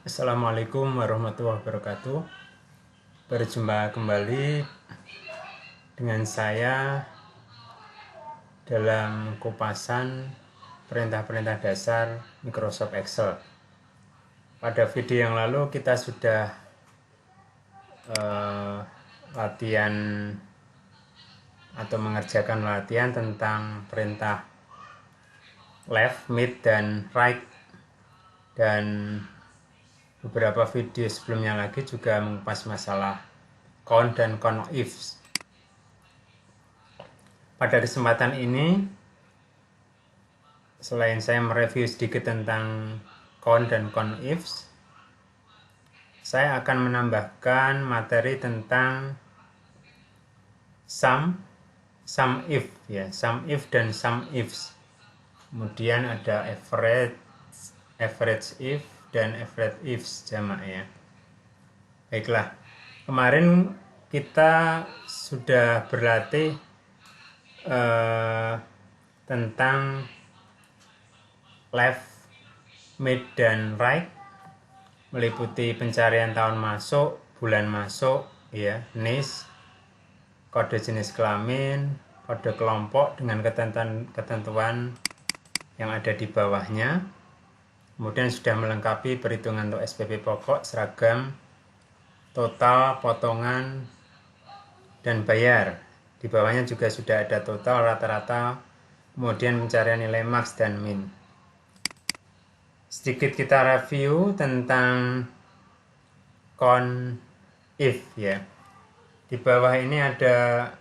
Assalamualaikum warahmatullahi wabarakatuh. Berjumpa kembali dengan saya dalam kupasan perintah-perintah dasar Microsoft Excel. Pada video yang lalu kita sudah latihan atau mengerjakan latihan tentang perintah left, mid, dan right, dan beberapa video sebelumnya lagi juga mengupas masalah count dan count ifs. Pada kesempatan ini, selain saya mereview sedikit tentang count dan count ifs, saya akan menambahkan materi tentang sum if ya, sum if dan sum ifs. Kemudian ada average if dan average ifs jamak ya. Baiklah, kemarin kita sudah berlatih tentang left, mid, dan right, meliputi pencarian tahun masuk, bulan masuk, ya, NIS, kode jenis kelamin, kode kelompok dengan ketentuan yang ada di bawahnya. Kemudian sudah melengkapi perhitungan untuk SPP pokok, seragam, total, potongan, dan bayar. Di bawahnya juga sudah ada total, rata-rata, kemudian pencarian nilai max dan min. Sedikit kita review tentang count if ya. Di bawah ini ada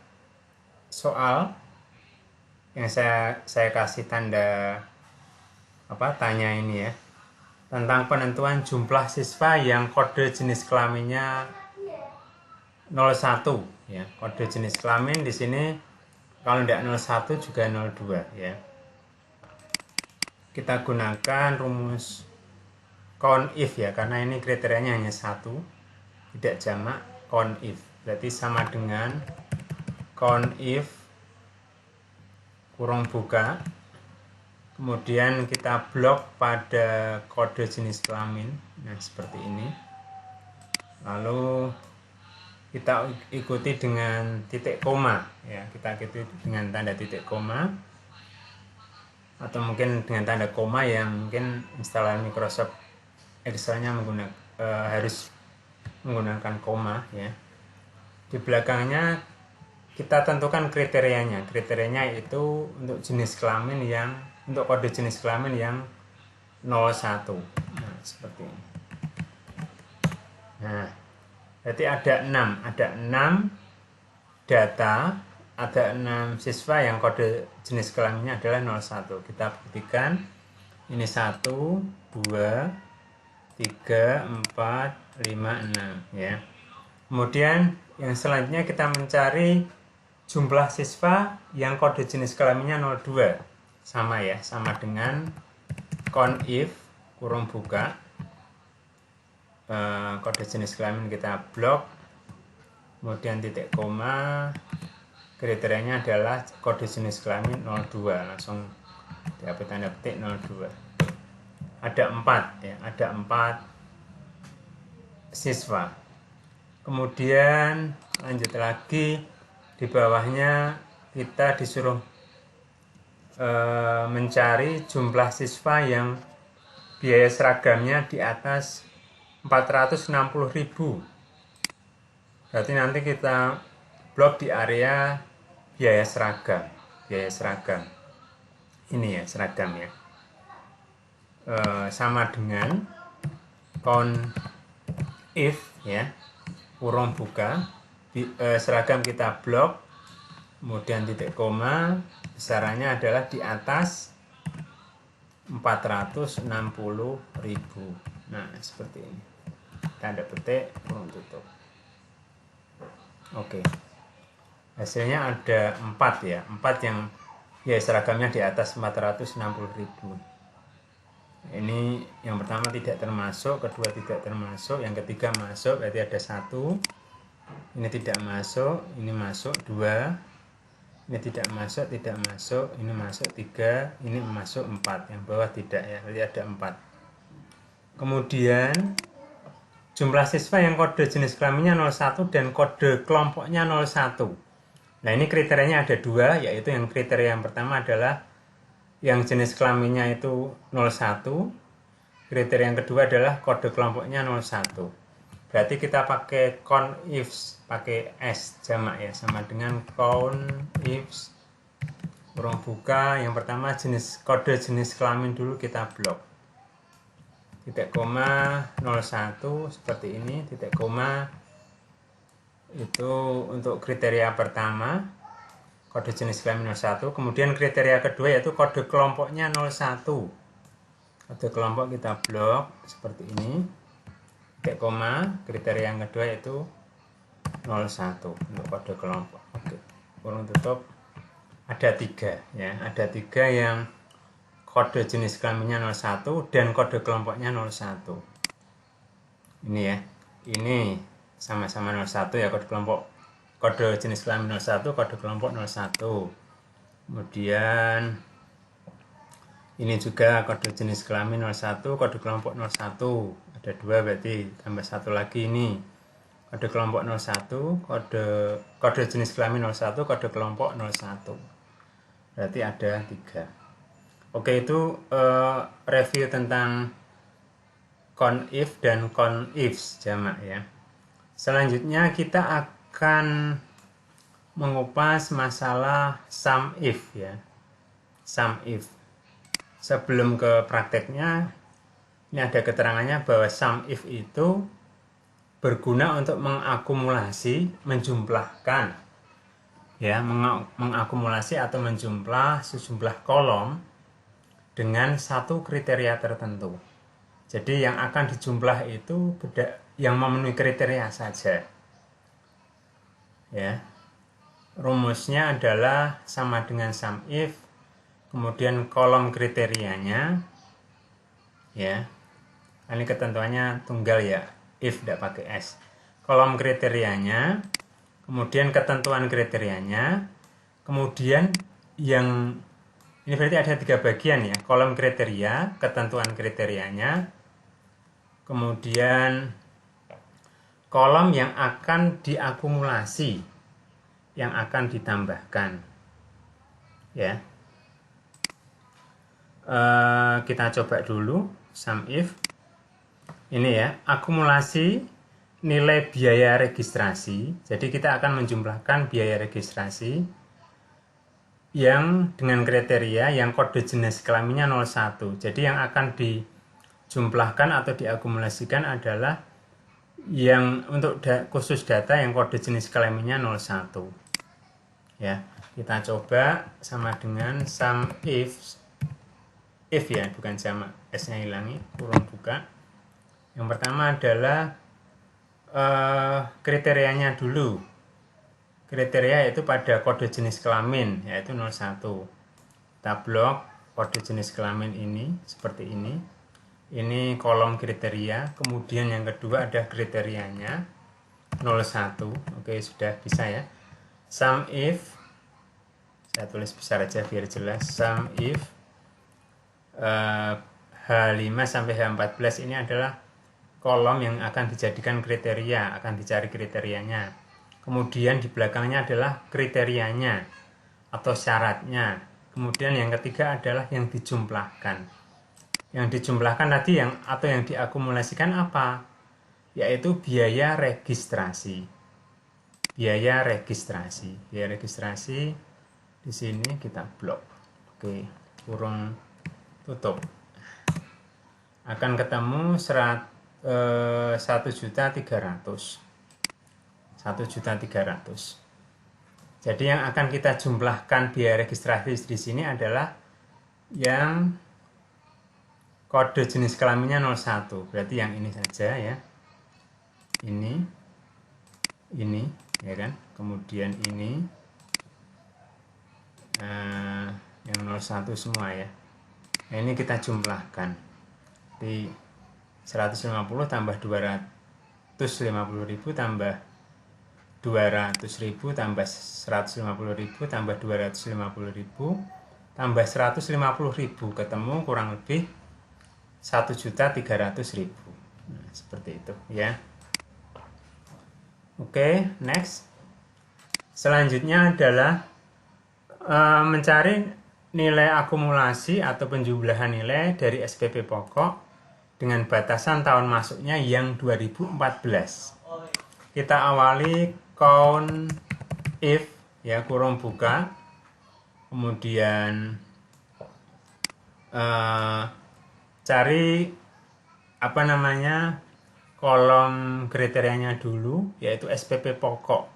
soal yang saya kasih tanda tanya ini ya, tentang penentuan jumlah siswa yang kode jenis kelaminnya 01 ya. Kode jenis kelamin di sini kalau tidak 01 juga 02 ya. Kita gunakan rumus count if ya, karena ini kriterianya hanya satu, tidak jamak, count if. Berarti sama dengan count if kurung buka, kemudian kita blok pada kode jenis kelamin, nah seperti ini. Lalu kita ikuti dengan titik koma ya, kita ikuti dengan tanda titik koma, atau mungkin dengan tanda koma yang mungkin instalan Microsoft Excel-nya harus menggunakan koma ya. Di belakangnya kita tentukan kriterianya. Kriterianya itu untuk jenis kelamin yang, untuk kode jenis kelamin yang 01. Nah, seperti ini. Nah, berarti ada 6 data, ada 6 siswa yang kode jenis kelaminnya adalah 01. Kita buktikan. Ini 1, 2, 3, 4, 5, 6 ya. Kemudian yang selanjutnya kita mencari jumlah siswa yang kode jenis kelaminnya 02. Sama ya, sama dengan count if kurung buka, kode jenis kelamin kita blok, kemudian titik koma, kriterianya adalah kode jenis kelamin 02, langsung dihapus tanda petik 02. Ada 4 ya, ada 4 siswa. Kemudian lanjut lagi, di bawahnya kita disuruh mencari jumlah siswa yang biaya seragamnya di atas 460.000. Berarti nanti kita blok di area biaya seragam. Ini ya, seragam ya. Sama dengan count if ya, kurung buka, seragam kita blok, kemudian titik koma, besarannya adalah di atas 460.000. Nah, seperti ini. Tanda petik, kurung tutup. Oke. Hasilnya ada 4 ya. 4 yang ya seragamnya di atas 460.000. Ini yang pertama tidak termasuk, kedua tidak termasuk, yang ketiga masuk, berarti ada 1. Ini tidak masuk, ini masuk 2. Ini tidak masuk, ini masuk 3, ini masuk 4. Yang bawah tidak ya, berarti ada 4. Kemudian jumlah siswa yang kode jenis kelaminnya 01 dan kode kelompoknya 01. Nah, ini kriterianya ada dua, yaitu yang kriteria yang pertama adalah yang jenis kelaminnya itu 01. Kriteria yang kedua adalah kode kelompoknya 01. Berarti kita pakai COUNTIFs, pakai S jamak ya, sama dengan COUNTIFs kurung buka. Yang pertama kode jenis kelamin dulu kita blok. Titik koma 01 seperti ini, titik koma itu untuk kriteria pertama, kode jenis kelamin 01. Kemudian kriteria kedua yaitu kode kelompoknya 01. Kode kelompok kita blok seperti ini, titik koma. Kriteria yang kedua yaitu 01 untuk kode kelompok. Oke, kurung tutup. Ada tiga ya, ada tiga yang kode jenis kelaminnya 01 dan kode kelompoknya 01. Ini ya, ini sama-sama 01 ya, kode kelompok, kode jenis kelamin 01, kode kelompok 01. Kemudian ini juga kode jenis kelamin 01, kode kelompok 01. Ada dua berarti, tambah satu lagi ini. Kode kelompok 01, kode jenis kelamin 01, kode kelompok 01. Berarti ada tiga. Oke, itu review tentang COUNTIF dan COUNTIFs jamak ya. Selanjutnya kita akan mengupas masalah SUMIF ya. SUMIF. Sebelum ke prakteknya, ini ada keterangannya bahwa SUMIF itu berguna untuk mengakumulasi, menjumlahkan ya, mengakumulasi atau menjumlah sejumlah kolom dengan satu kriteria tertentu. Jadi yang akan dijumlah itu yang memenuhi kriteria saja. Ya. Rumusnya adalah sama dengan SUMIF, kemudian kolom kriterianya ya. Ini ketentuannya tunggal ya, if tidak pakai S. Kolom kriterianya, kemudian ketentuan kriterianya, kemudian yang ini berarti ada tiga bagian ya, kolom kriteria, ketentuan kriterianya, kemudian kolom yang akan diakumulasi, yang akan ditambahkan. Ya, kita coba dulu SUMIF. Ini ya, akumulasi nilai biaya registrasi. Jadi kita akan menjumlahkan biaya registrasi yang dengan kriteria yang kode jenis kelaminnya 01. Jadi yang akan dijumlahkan atau diakumulasikan adalah yang untuk khusus data yang kode jenis kelaminnya 01. Ya, kita coba sama dengan SUMIF. If ya, bukan sama, S-nya hilangi, kurung buka. Yang pertama adalah kriterianya dulu. Kriteria yaitu pada kode jenis kelamin, yaitu 01. Kita blok kode jenis kelamin ini, seperti ini. Ini kolom kriteria, kemudian yang kedua ada kriterianya, 01. Oke, sudah bisa ya. SUMIF, saya tulis besar aja biar jelas. SUMIF H5 sampai H14 ini adalah kolom yang akan dijadikan kriteria, akan dicari kriterianya. Kemudian di belakangnya adalah kriterianya atau syaratnya. Kemudian yang ketiga adalah yang dijumlahkan. Yang dijumlahkan tadi atau yang diakumulasikan apa? Yaitu biaya registrasi. Biaya registrasi. Biaya registrasi di sini kita blok. Oke, kurung tutup. Akan ketemu 1.300.000. 1.300.000. Jadi yang akan kita jumlahkan biaya registrasi di sini adalah yang kode jenis kelaminnya 01. Berarti yang ini saja ya. Ini ya kan. Kemudian ini yang 01 semua ya. Nah, ini kita jumlahkan. Di 150 tambah 250.000 tambah 200.000 tambah 150.000 tambah 250.000 tambah 150.000 ketemu kurang lebih 1.300.000. Nah, seperti itu ya. Oke, next. Selanjutnya adalah mencari nilai akumulasi atau penjumlahan nilai dari SPP pokok dengan batasan tahun masuknya yang 2014. Kita awali count if ya, kurung buka, kemudian cari apa namanya kolom kriterianya dulu, yaitu SPP pokok,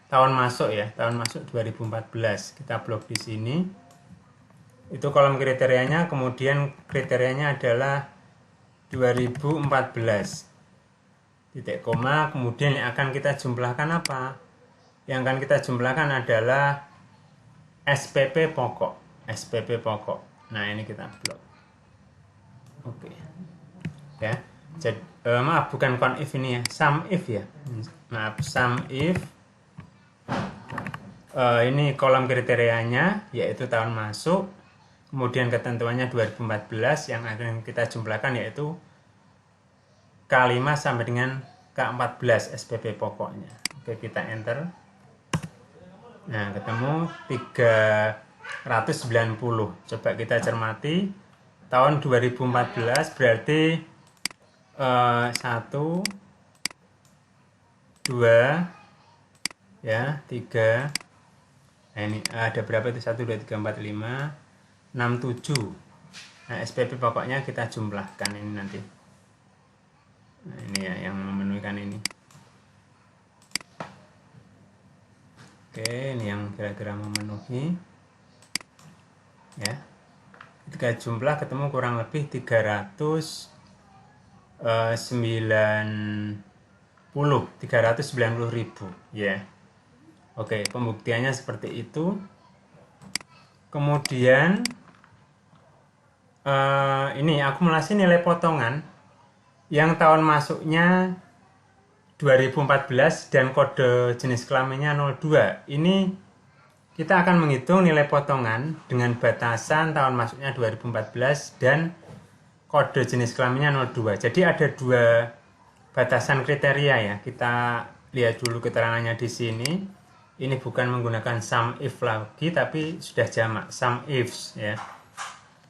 tahun masuk ya, tahun masuk 2014. Kita blok di sini. Itu kolom kriterianya, kemudian kriterianya adalah 2014. Titik koma, kemudian yang akan kita jumlahkan apa? Yang akan kita jumlahkan adalah SPP pokok. SPP pokok. Nah, ini kita blok. Oke. Ya. Jadi, maaf, bukan count if ini ya, sum if ya. Maaf, sum if. Ini kolom kriterianya, yaitu tahun masuk. Kemudian ketentuannya 2014, yang akan kita jumlahkan yaitu K5 sampai dengan K14 SPP pokoknya. Oke, kita enter. Nah, ketemu 390. Coba kita cermati. Tahun 2014 berarti 1, 2, ya, 3. Nah, ini ada berapa itu? 1, 2, 3, 4, 5, 6, 7. Nah, SPP pokoknya kita jumlahkan ini nanti. Nah, ini ya yang memenuhikan ini. Oke, ini yang kira-kira memenuhi. Ya. Ketika jumlah ketemu kurang lebih 390.000 ya. Oke, pembuktiannya seperti itu. Kemudian ini akumulasi nilai potongan yang tahun masuknya 2014 dan kode jenis kelaminnya 02. Ini kita akan menghitung nilai potongan dengan batasan tahun masuknya 2014 dan kode jenis kelaminnya 02. Jadi ada dua batasan kriteria ya. Kita lihat dulu keterangannya di sini. Ini bukan menggunakan sum if lagi, tapi sudah jamak, sum ifs ya.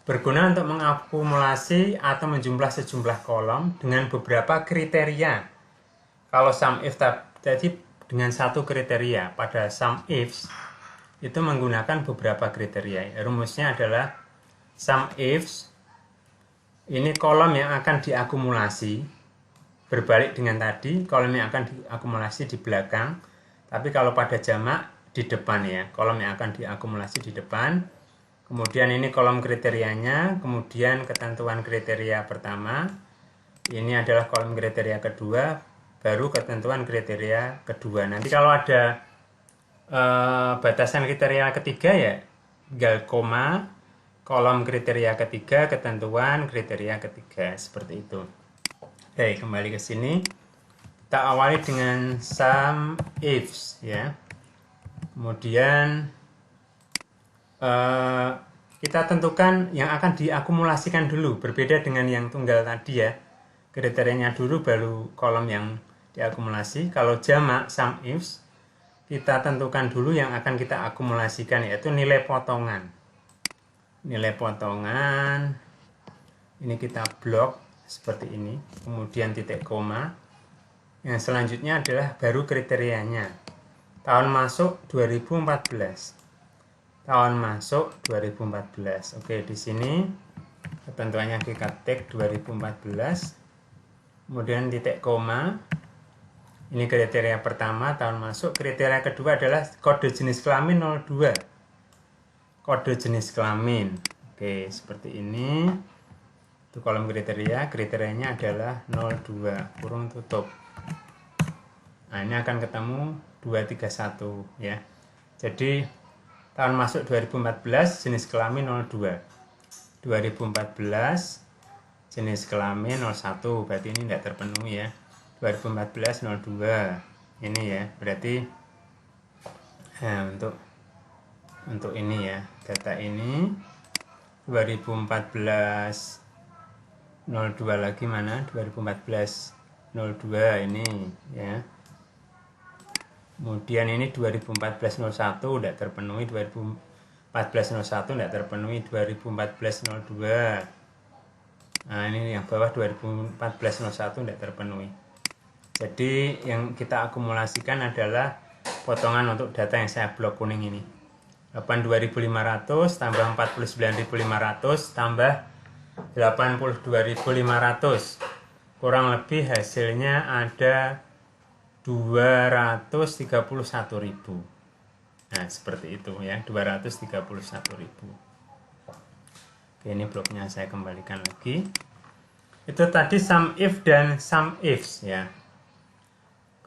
Berguna untuk mengakumulasi atau menjumlah sejumlah kolom dengan beberapa kriteria. Kalau sum if tadi dengan satu kriteria, pada sum ifs itu menggunakan beberapa kriteria. Rumusnya adalah sum ifs, ini kolom yang akan diakumulasi, berbalik dengan tadi, kolom yang akan diakumulasi di belakang, tapi kalau pada jamak di depan ya, kolom yang akan diakumulasi di depan. Kemudian ini kolom kriterianya, kemudian ketentuan kriteria pertama, ini adalah kolom kriteria kedua, baru ketentuan kriteria kedua. Nanti kalau ada batasan kriteria ketiga ya, tinggal koma, kolom kriteria ketiga, ketentuan kriteria ketiga, seperti itu. Oke, kembali ke sini. Kita awali dengan sum ifs ya. Kemudian kita tentukan yang akan diakumulasikan dulu, berbeda dengan yang tunggal tadi ya. Kriterianya dulu baru kolom yang diakumulasi. Kalau jamak sum ifs, kita tentukan dulu yang akan kita akumulasikan, yaitu nilai potongan. Nilai potongan ini kita blok seperti ini, kemudian titik koma. Yang selanjutnya adalah baru kriterianya. Tahun masuk 2014. Tahun masuk 2014. Oke, di sini ketentuannya kita tik 2014. Kemudian titik koma. Ini kriteria pertama, tahun masuk. Kriteria kedua adalah kode jenis kelamin 02. Kode jenis kelamin. Oke, seperti ini. Itu kolom kriteria. Kriterianya adalah 02, kurung tutup. Nah, ini akan ketemu 231 ya. Jadi tahun masuk 2014, jenis kelamin 02. 2014 jenis kelamin 01, berarti ini tidak terpenuhi ya. 2014 02. Ini ya, berarti untuk ini ya, data ini 2014 02 lagi mana? 2014 02 ini ya. Kemudian ini 2014 01 tidak terpenuhi, 2014 01 tidak terpenuhi, 2014 02. Nah, ini yang bawah 2014 01 tidak terpenuhi. Jadi yang kita akumulasikan adalah potongan untuk data yang saya blok kuning ini. 82.500 tambah 49.500 tambah 82.500. Kurang lebih hasilnya ada 231.000. Nah, seperti itu ya, 231.000. Oke, ini bloknya saya kembalikan lagi. Itu tadi sum if dan sum ifs ya.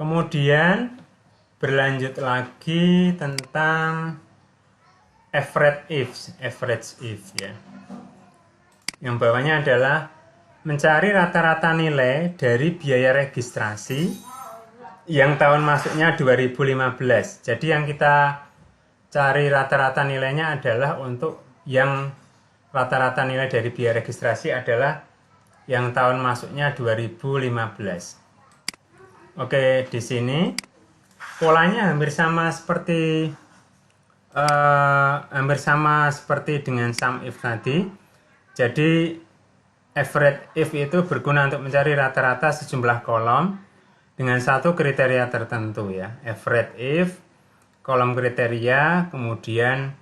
Kemudian berlanjut lagi tentang average if ya. Yang bawahnya adalah mencari rata-rata nilai dari biaya registrasi yang tahun masuknya 2015. Jadi yang kita cari rata-rata nilainya adalah untuk yang rata-rata nilai dari biaya registrasi adalah yang tahun masuknya 2015. Oke, di sini polanya hampir sama seperti dengan sum if tadi. Jadi average if itu berguna untuk mencari rata-rata sejumlah kolom dengan satu kriteria tertentu ya. Average if, kolom kriteria, kemudian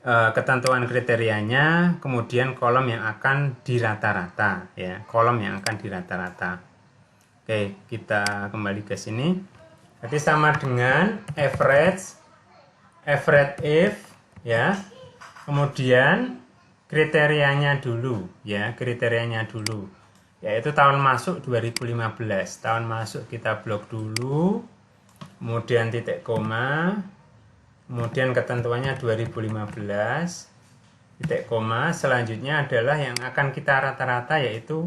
ketentuan kriterianya, kemudian kolom yang akan dirata-rata ya, kolom yang akan dirata-rata. Oke, kita kembali ke sini. Jadi sama dengan average if ya. Kemudian kriterianya dulu ya, yaitu tahun masuk 2015. Tahun masuk kita blok dulu. Kemudian titik koma. Kemudian ketentuannya 2015. Titik koma, selanjutnya adalah yang akan kita rata-rata yaitu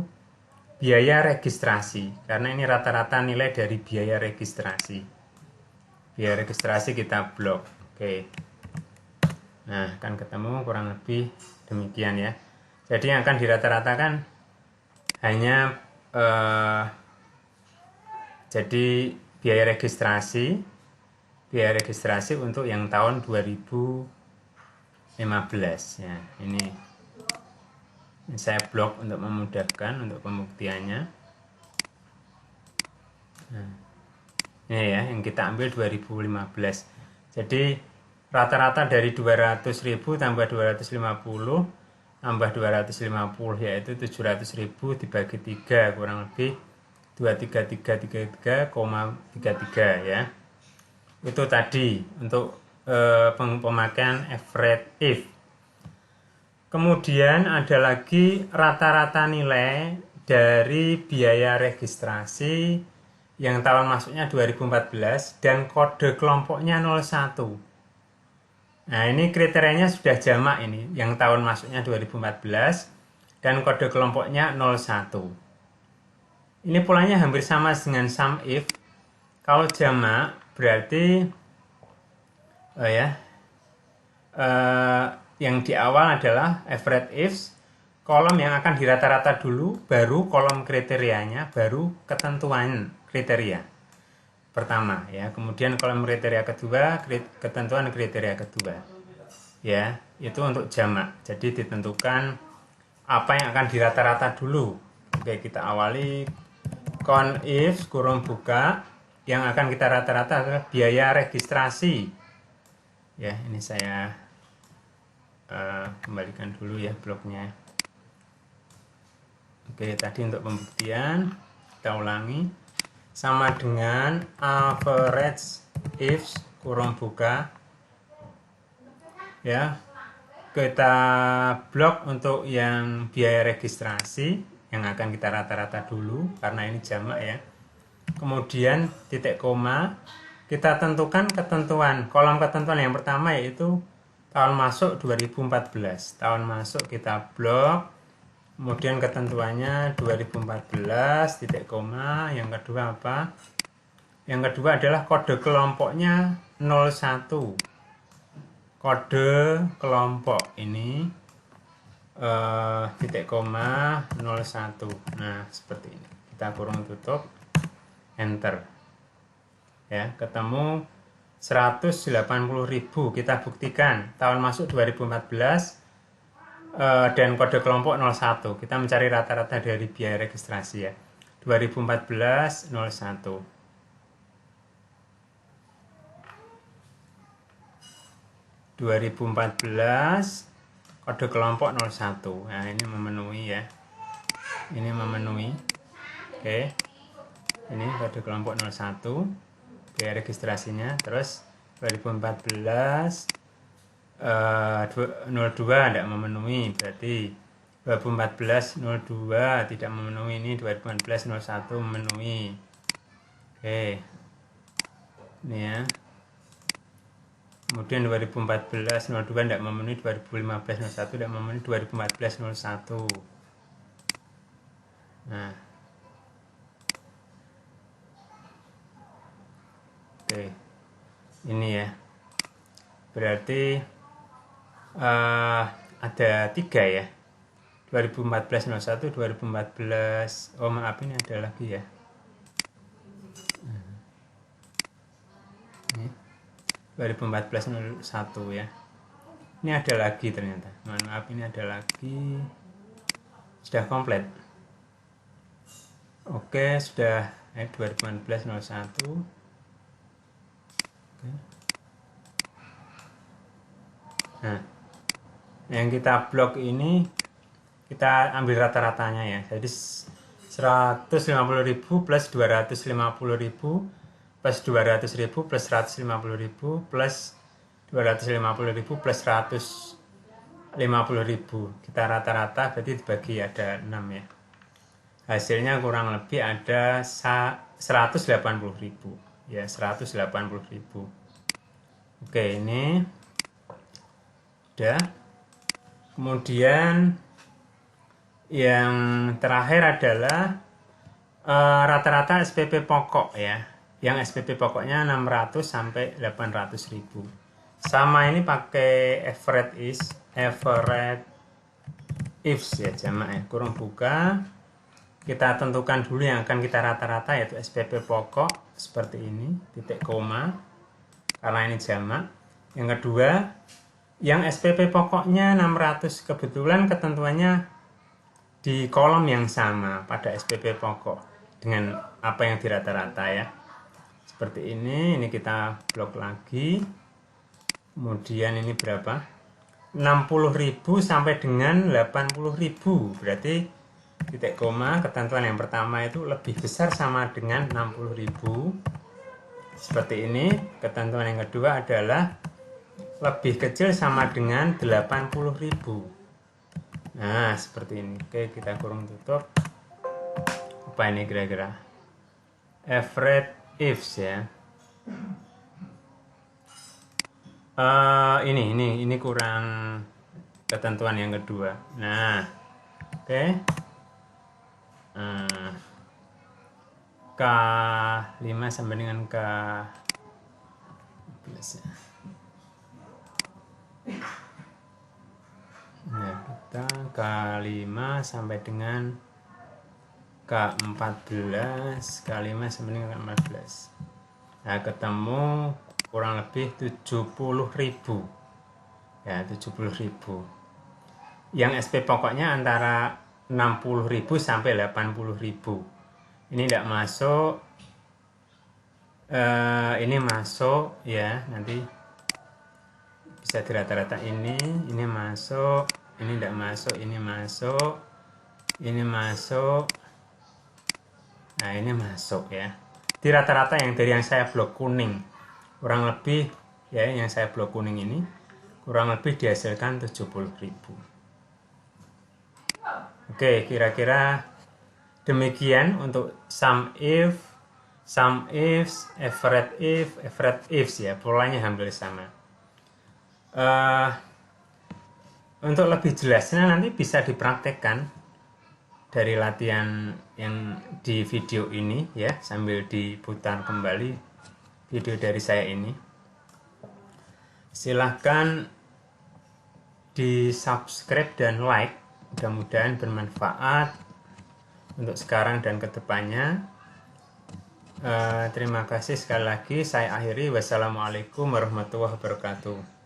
biaya registrasi, karena ini rata-rata nilai dari biaya registrasi. Biaya registrasi kita blok. Oke. Nah, kan ketemu kurang lebih demikian ya. Jadi yang akan dirata-ratakan hanya jadi biaya registrasi untuk yang tahun 2015 ya. Ini saya blok untuk memudahkan untuk pembuktiannya. Nah, ini ya yang kita ambil 2015. Jadi rata-rata dari 200.000 tambah 250 tambah 250 yaitu 700.000 dibagi 3 kurang lebih 23333,33 ya. Itu tadi untuk pemakaian average if. Kemudian ada lagi rata-rata nilai dari biaya registrasi yang tahun masuknya 2014 dan kode kelompoknya 01. Nah, ini kriterianya sudah jamak ini, yang tahun masuknya 2014 dan kode kelompoknya 01. Ini polanya hampir sama dengan sum if. Kalau jamak berarti yang di awal adalah average ifs, kolom yang akan dirata-rata dulu, baru kolom kriterianya, baru ketentuan kriteria pertama ya, kemudian kolom kriteria kedua, ketentuan kriteria kedua ya. Itu untuk jamak, jadi ditentukan apa yang akan dirata-rata dulu. Oke, kita awali count if kurung buka, yang akan kita rata-rata adalah biaya registrasi ya. Ini saya kembalikan dulu ya bloknya. Oke, tadi untuk pembuktian kita ulangi, sama dengan average ifs kurung buka ya, kita blok untuk yang biaya registrasi yang akan kita rata-rata dulu karena ini jamak ya. Kemudian titik koma, kita tentukan ketentuan, kolom ketentuan yang pertama yaitu tahun masuk 2014. Tahun masuk kita blok, kemudian ketentuannya 2014 titik koma. Yang kedua apa? Yang kedua adalah kode kelompoknya 01. Kode kelompok ini titik koma 01. Nah, seperti ini. Kita kurung tutup, enter. Ya, ketemu 180.000. Kita buktikan tahun masuk 2014 dan kode kelompok 01. Kita mencari rata-rata dari biaya registrasi ya. 2014 01. 2014 kode kelompok 01. Nah, ini memenuhi ya. Ini memenuhi. Oke. Ini kode kelompok 01. Biaya registrasinya. Terus 2014 02 tidak memenuhi, berarti 2014 02 tidak memenuhi, ini 2014 01 memenuhi. Oke. Ini ya. Kemudian 2014 02 tidak memenuhi, 2015 01 tidak memenuhi, 2014 01. Nah. Oke. Ini ya. Berarti ada 3 ya. 2014 01, 2014. Oh, maaf, ini ada lagi ya. Ini 2014 01 ya. Ini ada lagi ternyata. Mohon maaf, ini ada lagi. Sudah komplit. Oke, sudah 2014 01. Oke. Nah, yang kita blok ini kita ambil rata-ratanya ya. Jadi 150.000 plus 250.000 plus 200.000 plus 150.000 plus 250.000 plus 150.000. Kita rata-rata berarti dibagi ada 6 ya. Hasilnya kurang lebih ada 180.000 ya, 180.000. Oke, ini udah. Kemudian yang terakhir adalah rata-rata SPP pokok ya. Yang SPP pokoknya 600 sampai 800.000. Sama ini pakai average ifs ya, jamak ya, kurung buka. Kita tentukan dulu yang akan kita rata-rata, yaitu SPP pokok seperti ini, titik koma, karena ini jamak. Yang kedua, yang SPP pokoknya 600, kebetulan ketentuannya di kolom yang sama pada SPP pokok dengan apa yang dirata-rata ya. Seperti ini kita blok lagi. Kemudian ini berapa? 60.000 sampai dengan 80.000. Berarti titik koma, ketentuan yang pertama itu lebih besar sama dengan 60.000. Seperti ini. Ketentuan yang kedua adalah lebih kecil sama dengan 80.000. Nah, seperti ini. Oke, kita kurung tutup. Apa ini kira-kira? Average ifs ya. Ini kurang ketentuan yang kedua. Nah, oke. K5 sampai dengan K11 ya. Nah, kita K5 sampai dengan K14, K5 sampai dengan K14. Nah, ketemu kurang lebih 70.000 ya, 70.000. Yang SP pokoknya antara 60.000 sampai 80.000. Ini tidak masuk, ini masuk ya, nanti bisa dirata-rata. Ini masuk, ini tidak masuk, ini masuk, ini masuk. Nah, ini masuk ya. Di rata-rata yang dari yang saya blok kuning, kurang lebih ya, yang saya blok kuning ini kurang lebih dihasilkan 70.000. Oke, kira-kira demikian untuk sum if, sum ifs, average ifs ya, polanya hampir sama. Untuk lebih jelasnya nanti bisa dipraktekkan dari latihan yang di video ini ya, sambil diputar kembali video dari saya ini. Silahkan di subscribe dan like Mudah-mudahan bermanfaat untuk sekarang dan kedepannya. Terima kasih sekali lagi. Saya akhiri. Wassalamualaikum warahmatullahi wabarakatuh.